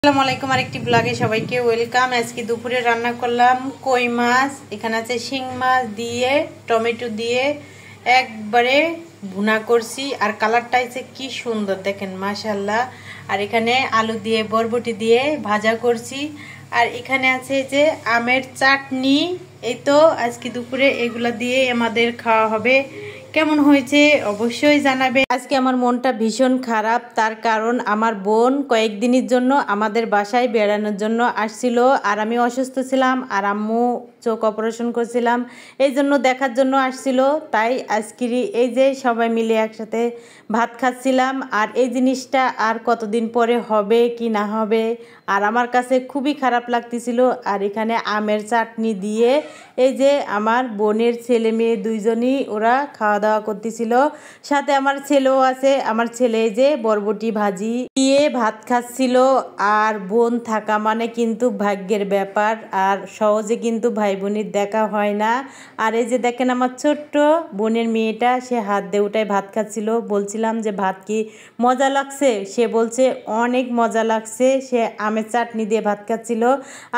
আসসালামু আলাইকুম আরেকটি ব্লগে সবাইকে ওয়েলকাম। আজকে দুপুরে রান্না করলাম কই মাছ, এখানে আছে শিং মাছ দিয়ে টমেটো দিয়ে একবারে ভুনা করছি। আর কালারটা হচ্ছে কি সুন্দর দেখেন মাশাআল্লাহ। আর এখানে আলু দিয়ে বরবটি দিয়ে ভাজা করছি। আর এখানে আছে যে আমের চাটনি। এই তো আজকে দুপুরে এগুলা দিয়ে আমাদের খাওয়া হবে। কেমন হয়েছে অবশ্যই জানাবে। আজকে আমার মনটা ভীষণ খারাপ, তার কারণ আমার বোন কয়েকদিনের জন্য আমাদের বাসায় বেড়ানোর জন্য আসছিল। আর আমি অসুস্থ ছিলাম, আর আম্মু চোখ অপারেশন করছিলাম, এই জন্য দেখার জন্য আসছিল। তাই আজকের এই যে সবাই মিলে একসাথে ভাত খাচ্ছিলাম। আর এই জিনিসটা আর কতদিন পরে হবে কি না হবে, আর আমার কাছে খুবই খারাপ লাগতেছিল। আর এখানে আমের চাটনি দিয়ে এই যে আমার বোনের ছেলে মেয়ে দুইজনই ওরা খাওয়া দাওয়া করতেছিল। সাথে আমার ছেলেও আছে, আমার ছেলে যে বরবটি ভাজি দিয়ে ভাত খাচ্ছিল। আর বোন থাকা মানে কিন্তু ভাগ্যের ব্যাপার, আর সহজে কিন্তু ভাই বোনের দেখা হয় না। আর এই যে দেখেন আমার ছোট্ট বোনের মেয়েটা, সে হাত দিয়ে উঠায় ভাত খাচ্ছিল। বলছিলাম যে ভাত কি মজা লাগছে, সে বলছে অনেক মজা লাগছে। সে আমের চাটনি দিয়ে ভাত খাচ্ছিল।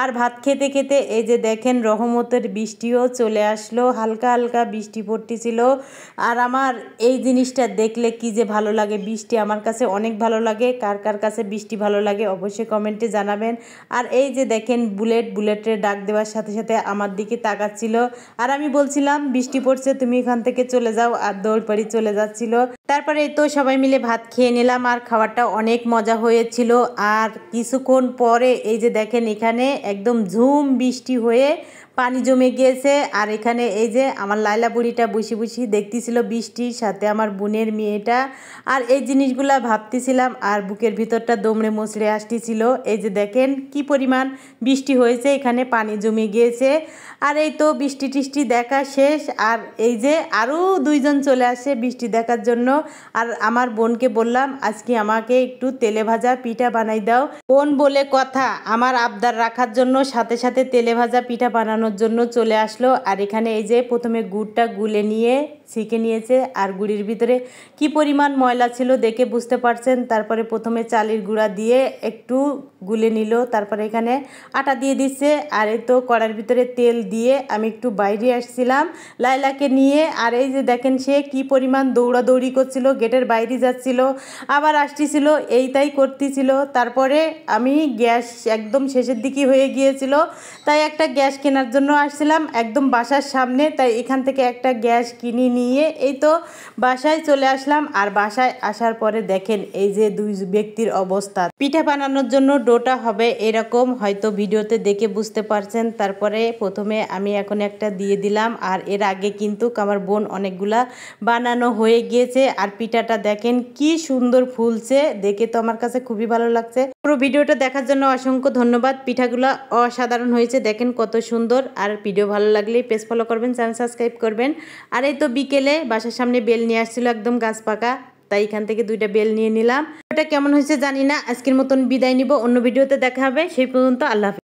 আর ভাত খেতে খেতে এই যে দেখেন রহমতের বৃষ্টিও চলে আসলো, হালকা হালকা বৃষ্টি পড়তেছিল। আর আমার এই জিনিসটা দেখলে কি যে ভালো লাগে, বৃষ্টি আমার কাছে অনেক ভালো লাগে। কার কার কাছে বৃষ্টি ভালো লাগে অবশ্যই কমেন্টে জানাবেন। আর এই যে দেখেন বুলেটের ডাক দেওয়ার সাথে সাথে আমার দিকে তাকাচ্ছিল। আর আমি বলছিলাম বৃষ্টি পড়ছে, তুমি এখান থেকে চলে যাও, আর দৌড় পাড়ি চলে যাচ্ছিল। তারপরে এই তো সবাই মিলে ভাত খেয়ে নিলাম, আর খাবারটা অনেক মজা হয়েছিল। আর কিছুক্ষণ পরে এই যে দেখেন এখানে একদম ঝুম বৃষ্টি হয়ে পানি জমে গিয়েছে। আর এখানে এই যে আমার লাইলা বুড়িটা বসে বসে দেখতেছিল বৃষ্টির সাথে আমার বোনের মেয়েটা। আর এই জিনিসগুলা ভাবতেছিলাম, আর বুকের ভিতরটা দমড়ে মুচড়ে আসতেছিল। এই যে দেখেন কি পরিমাণ বৃষ্টি হয়েছে, এখানে পানি জমে গিয়েছে। আর এই তো বৃষ্টি টিষ্টি দেখা শেষ। আর এই যে আরও দুইজন চলে আসে বৃষ্টি দেখার জন্য। আর আমার বোনকে বললাম আজকে আমাকে একটু তেলে ভাজা পিঠা বানাই দাও। বোন বলে কথা, আমার আবদার রাখার জন্য সাথে সাথে তেলে ভাজা পিঠা বানানোর জন্য চলে আসলো। আর এখানে এই যে প্রথমে গুড়টা গুলে নিয়ে ছেঁকে নিয়েছে। আর গুড়ির ভিতরে কি পরিমাণ ময়লা ছিল দেখে বুঝতে পারছেন। তারপরে প্রথমে চালের গুঁড়া দিয়ে একটু গুলে নিল, তারপরে এখানে আটা দিয়ে দিচ্ছে। আর এই তো কড়ার ভিতরে তেল দিয়ে আমি একটু বাইরে আসছিলাম লাইলাকে নিয়ে। আর এই যে দেখেন সে কি পরিমাণ দৌড়াদৌড়ি করছিল, গেটের বাইরে যাচ্ছিল আবার আসতেছিল, এইটাই করতেছিল। তারপরে আমি গ্যাস একদম শেষের দিকে হয়ে গিয়েছিল, তাই একটা গ্যাস কেনার জন্য আসছিলাম একদম বাসার সামনে। তাই এখান থেকে একটা গ্যাস কিনে নিয়ে এই তো বাসায় চলে আসলাম। আর বাসায় আসার পরে দেখেন এই যে দুই ব্যক্তির অবস্থা। পিঠা বানানোর জন্য ডোটা হবে এরকম, হয়তো ভিডিওতে দেখে বুঝতে পারছেন। তারপরে প্রথমে আমি এখন একটা দিয়ে দিলাম। আর এর আগে কিন্তু আমার বোন অনেকগুলা বানানো হয়ে গিয়েছে। আর পিঠাটা দেখেন কি সুন্দর ফুলছে, দেখে তো আমার কাছে খুবই ভালো লাগছে। পুরো ভিডিওটা দেখার জন্য অসংখ্য ধন্যবাদ। পিঠাগুলো অসাধারণ হয়েছে, দেখেন কত সুন্দর। আর ভিডিও ভালো লাগলে পেজ ফলো করবেন, চ্যানেল সাবস্ক্রাইব করবেন। আর এই তো বিকেলে বাসার সামনে বেল নিয়ে আসছিল একদম গাছ পাকা, তাই এখান থেকে দুইটা বেল নিয়ে নিলাম। ওটা কেমন হয়েছে জানি না। আজকের মতন বিদায় নিব, অন্য ভিডিওতে দেখা হবে। সেই পর্যন্ত আল্লাহ হাফেজ।